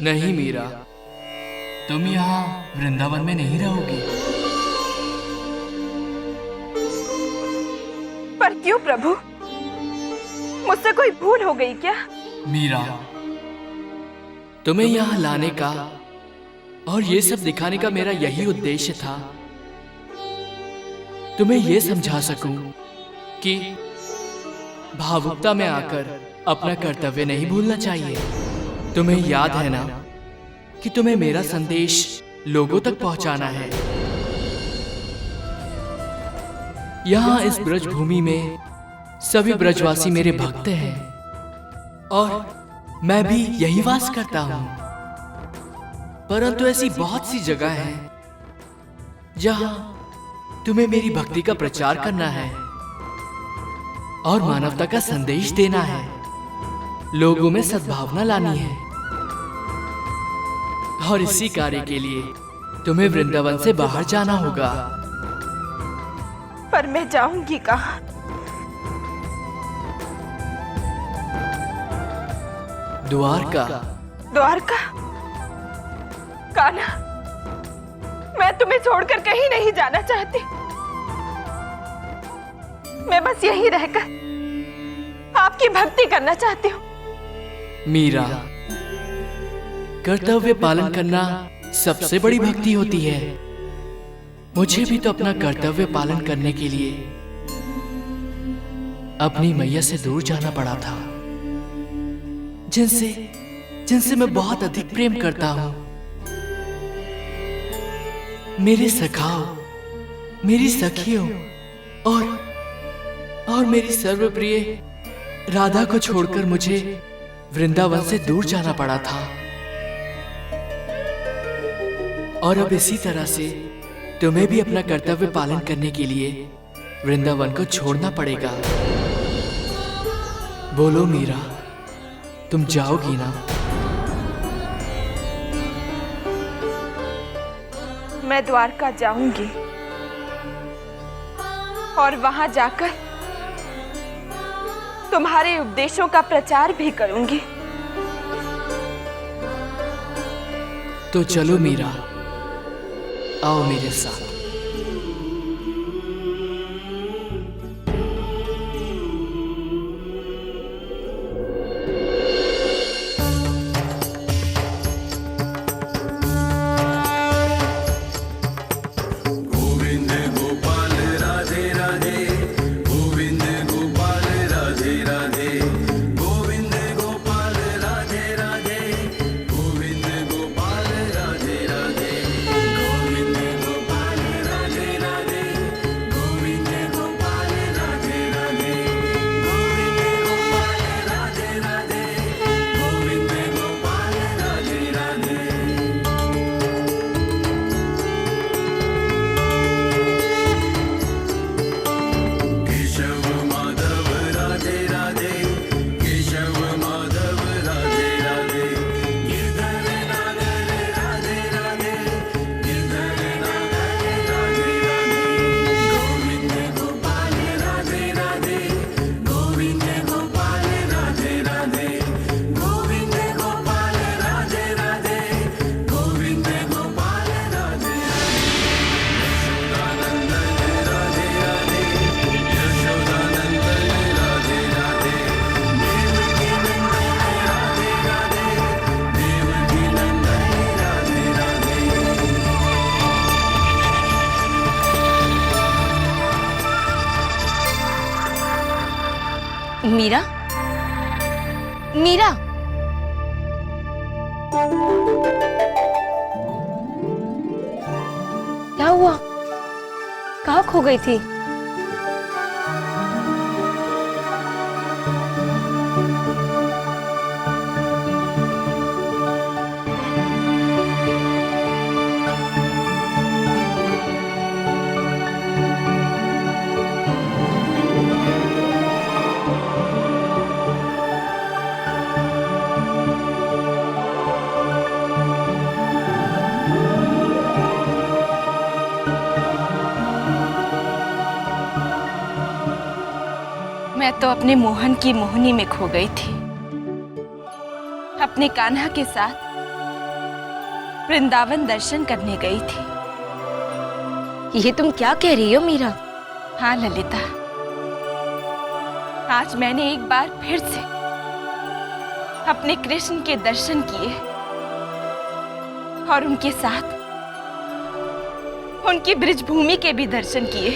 नहीं मीरा, तुम यहाँ वृंदावन में नहीं रहोगी। पर क्यों प्रभु? मुझसे कोई भूल हो गई क्या? मीरा, तुम्हें यहाँ लाने का और ये सब दिखाने का मेरा यही उद्देश्य था। तुम्हें ये समझा सकूं कि भावुकता में आकर अपना कर्तव्य नहीं भूलना चाहिए। तुम्हें याद है ना कि तुम्हें मेरा संदेश लोगों तक पहुंचाना है। यहां इस ब्रज भूमि में सभी ब्रजवासी मेरे भक्त हैं और मैं भी यही वास करता हूं। परंतु ऐसी बहुत सी जगह हैं जहां तुम्हें मेरी भक्ति का प्रचार करना है और मानवता का संदेश देना है, लोगों में सद्भावना लानी है। और इसी कार्य के लिए तुम्हें वृंदावन से बाहर जाना होगा। पर मैं जाऊंगी कहाँ? द्वारका। द्वारका? कान्हा, मैं तुम्हें छोड़कर कहीं नहीं जाना चाहती। मैं बस यहीं रहकर आपकी भक्ति करना चाहती हूँ। मीरा, कर्तव्य पालन करना सबसे बड़ी भक्ति होती है। मुझे भी तो अपना कर्तव्य पालन करने के लिए अपनी मैया से दूर जाना पड़ा था, जिनसे मैं बहुत अधिक प्रेम करता हूं। मेरे सखाओं, मेरी सखियों और मेरी सर्वप्रिय राधा को छोड़कर मुझे वृंदावन से दूर जाना पड़ा था। और अब इसी तरह से तुम्हें भी अपना कर्तव्य पालन करने के लिए वृंदावन को छोड़ना पड़ेगा। बोलो मीरा, तुम जाओगी ना? मैं द्वारका जाऊंगी और वहां जाकर तुम्हारे उपदेशों का प्रचार भी करूंगी। तो चलो मीरा, आओ मेरे साथ। मीरा, मीरा, क्या हुआ? कहाँ खो गई थी? मैं तो अपने मोहन की मोहनी में खो गई थी। अपने कान्हा के साथ वृंदावन दर्शन करने गई थी। ये तुम क्या कह रही हो मीरा? हाँ ललिता, आज मैंने एक बार फिर से अपने कृष्ण के दर्शन किए और उनके साथ उनकी ब्रिजभूमि के भी दर्शन किए।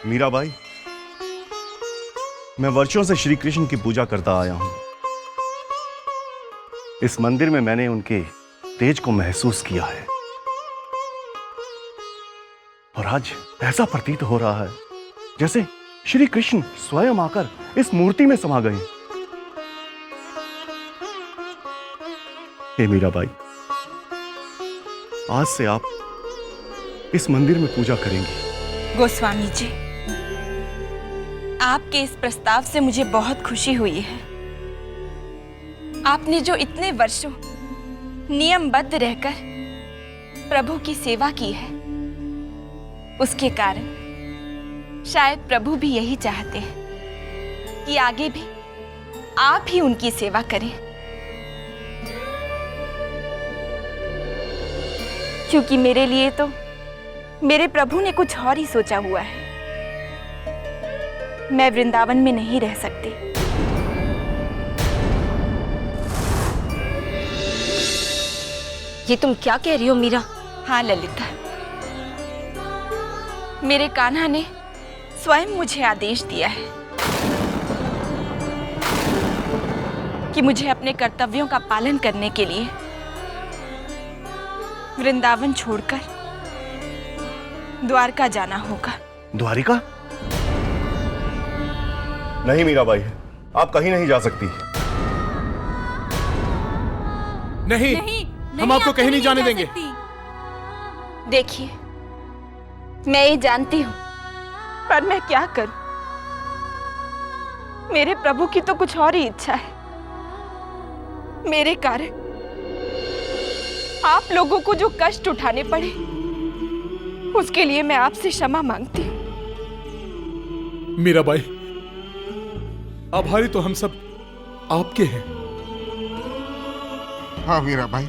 मीराबाई, मैं वर्षों से श्री कृष्ण की पूजा करता आया हूं। इस मंदिर में मैंने उनके तेज को महसूस किया है और आज ऐसा प्रतीत हो रहा है जैसे श्री कृष्ण स्वयं आकर इस मूर्ति में समा गए। हे मीराबाई, आज से आप इस मंदिर में पूजा करेंगी। गोस्वामी जी, आपके इस प्रस्ताव से मुझे बहुत खुशी हुई है। आपने जो इतने वर्षों नियमबद्ध रहकर प्रभु की सेवा की है, उसके कारण शायद प्रभु भी यही चाहते हैं कि आगे भी आप ही उनकी सेवा करें। क्योंकि मेरे लिए तो मेरे प्रभु ने कुछ और ही सोचा हुआ है। मैं वृंदावन में नहीं रह सकती। ये तुम क्या कह रही हो मीरा? हाँ ललिता, मेरे कान्हा ने स्वयं मुझे आदेश दिया है कि मुझे अपने कर्तव्यों का पालन करने के लिए वृंदावन छोड़कर द्वारका जाना होगा। द्वारिका? नहीं मीराबाई, आप कहीं नहीं जा सकती। नहीं, हम आपको कहीं नहीं जाने देंगे। देखिए, मैं ये जानती हूँ, पर मैं क्या करूं? मेरे प्रभु की तो कुछ और ही इच्छा है। मेरे कारण आप लोगों को जो कष्ट उठाने पड़े, उसके लिए मैं आपसे क्षमा मांगती हूँ। मीराबाई, आभारी तो हम सब आपके हैं। हाँ मीराबाई,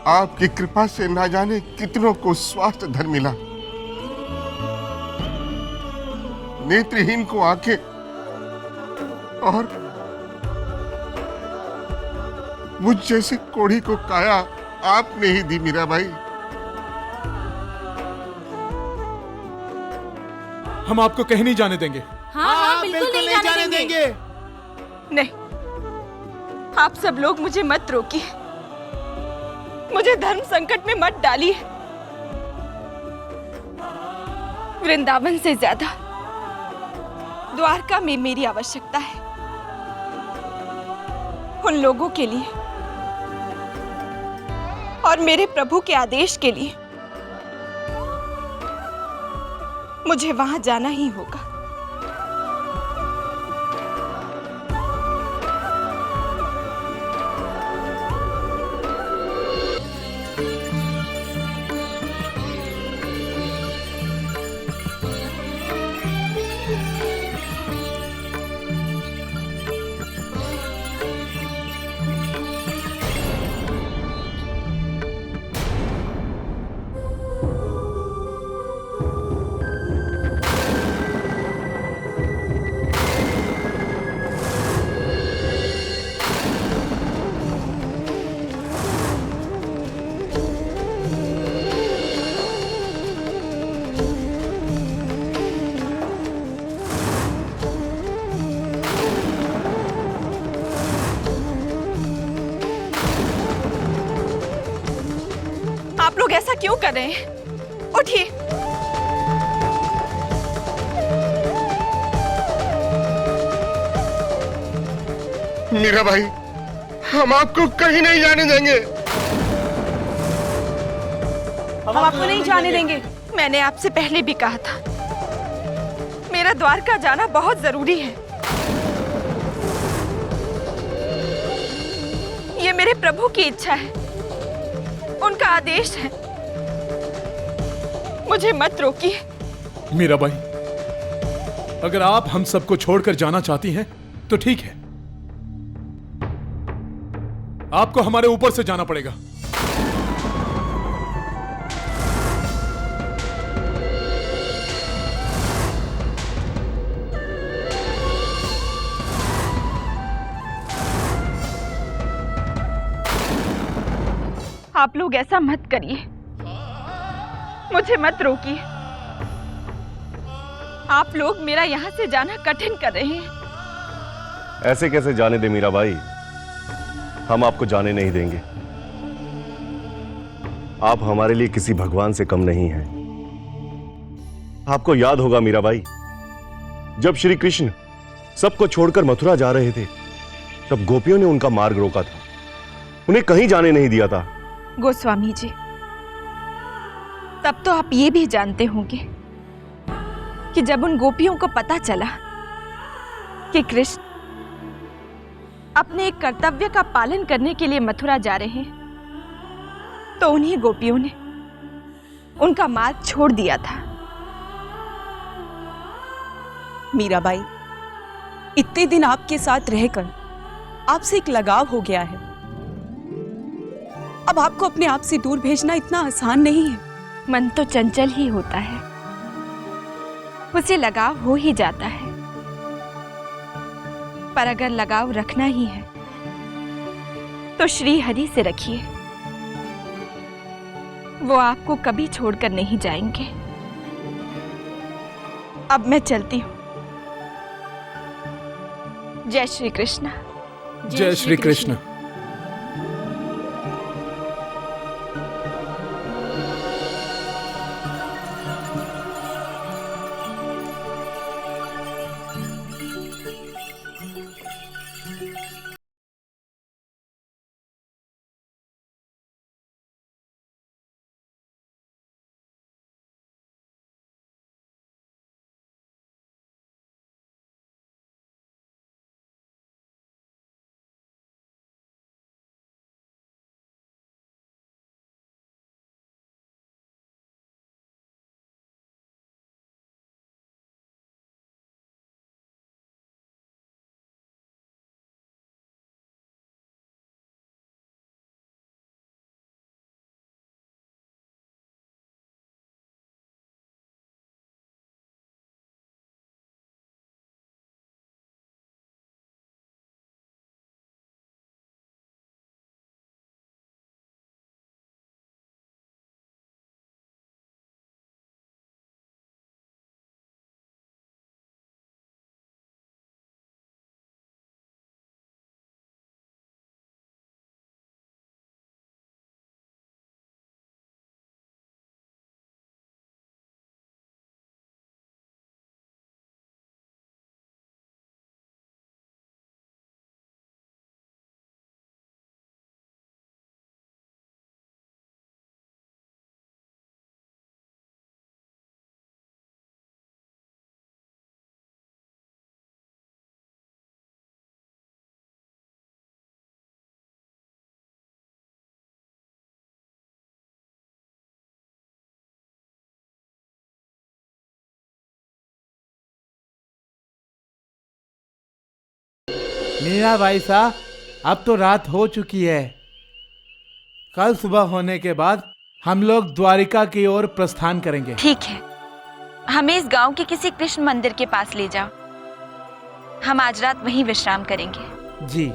आपकी कृपा से ना जाने कितनों को स्वास्थ्य धन मिला। नेत्रहीन को आंखें और मुझ जैसे कोढ़ी को काया आपने ही दी मीराबाई। हम आपको कहीं नहीं जाने देंगे। हाँ, बिल्कुल नहीं जाने देंगे। नहीं, आप सब लोग मुझे मत रोकिए, मुझे धर्म संकट में मत डालिए। वृंदावन से ज्यादा द्वारका में मेरी आवश्यकता है, उन लोगों के लिए और मेरे प्रभु के आदेश के लिए मुझे वहां जाना ही होगा। आप लोग ऐसा क्यों कर रहे हैं? उठिए। मीराबाई, हम आपको कहीं नहीं जाने देंगे। हम आपको नहीं जाने देंगे। मैंने आपसे पहले भी कहा था, मेरा द्वारका जाना बहुत जरूरी है। ये मेरे प्रभु की इच्छा है, उनका आदेश है। मुझे मत रोकिए। मीराबाई, अगर आप हम सबको छोड़कर जाना चाहती हैं तो ठीक है, आपको हमारे ऊपर से जाना पड़ेगा। आप लोग ऐसा मत करिए, मुझे मत रोकिए। आप लोग मेरा यहाँ से जाना कठिन कर रहे हैं। ऐसे कैसे जाने दे मीराबाई, हम आपको जाने नहीं देंगे। आप हमारे लिए किसी भगवान से कम नहीं हैं। आपको याद होगा मीराबाई, जब श्री कृष्ण सबको छोड़कर मथुरा जा रहे थे, तब गोपियों ने उनका मार्ग रोका था, उन्हें कहीं जाने नहीं दिया था। गोस्वामी जी, तब तो आप ये भी जानते होंगे कि जब उन गोपियों को पता चला कि कृष्ण अपने एक कर्तव्य का पालन करने के लिए मथुरा जा रहे हैं, तो उन्हीं गोपियों ने उनका मार्ग छोड़ दिया था। मीराबाई, इतने दिन आपके साथ रहकर आपसे एक लगाव हो गया है। अब आपको अपने आप से दूर भेजना इतना आसान नहीं है। मन तो चंचल ही होता है, उसे लगाव हो ही जाता है। पर अगर लगाव रखना ही है तो श्री हरि से रखिए, वो आपको कभी छोड़कर नहीं जाएंगे। अब मैं चलती हूँ। जय श्री कृष्ण। जय श्री कृष्ण। मीरा भाई साहब, अब तो रात हो चुकी है। कल सुबह होने के बाद हम लोग द्वारिका की ओर प्रस्थान करेंगे। ठीक है, हमें इस गांव के किसी कृष्ण मंदिर के पास ले जाओ। हम आज रात वहीं विश्राम करेंगे। जी।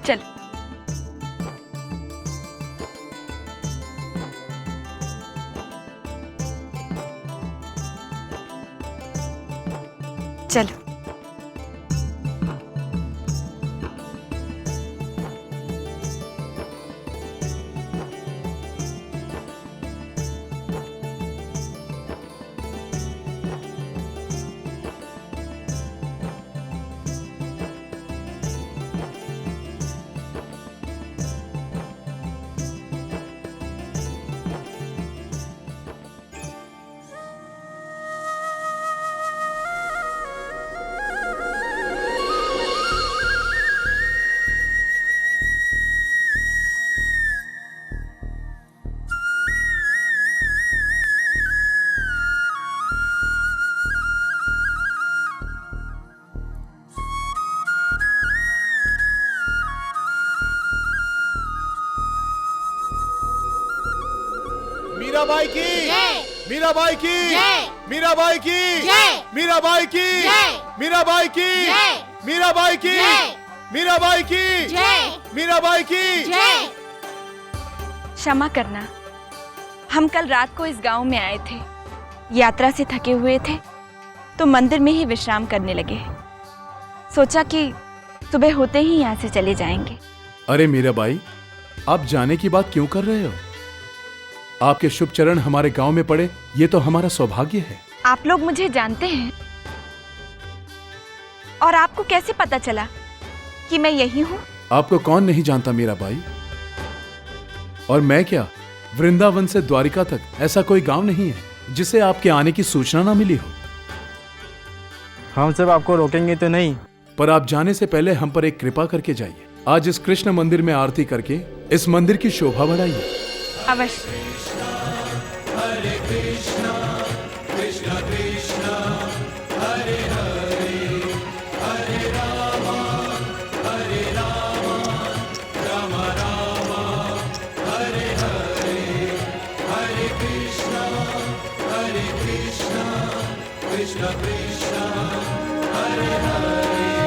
चल। चलो। मीराबाई की, मीराबाई की, मीराबाई की, मीराबाई की, मीराबाई की, मीराबाई की, मीराबाई की, मीराबाई की। क्षमा करना, हम कल रात को इस गांव में आए थे। यात्रा से थके हुए थे तो मंदिर में ही विश्राम करने लगे। सोचा कि सुबह होते ही यहाँ से चले जाएंगे। अरे मीराबाई, आप जाने की बात क्यों कर रहे हो? आपके शुभ चरण हमारे गांव में पड़े, ये तो हमारा सौभाग्य है। आप लोग मुझे जानते हैं, और आपको कैसे पता चला कि मैं यही हूँ? आपको कौन नहीं जानता मीराबाई? और मैं क्या, वृंदावन से द्वारिका तक ऐसा कोई गांव नहीं है जिसे आपके आने की सूचना ना मिली हो। हम सब आपको रोकेंगे तो नहीं, पर आप जाने से पहले हम पर एक कृपा करके जाइए। आज इस कृष्ण मंदिर में आरती करके इस मंदिर की शोभा बढ़ाइए। अवश्य। कृष्ण कृष्ण हरे हरे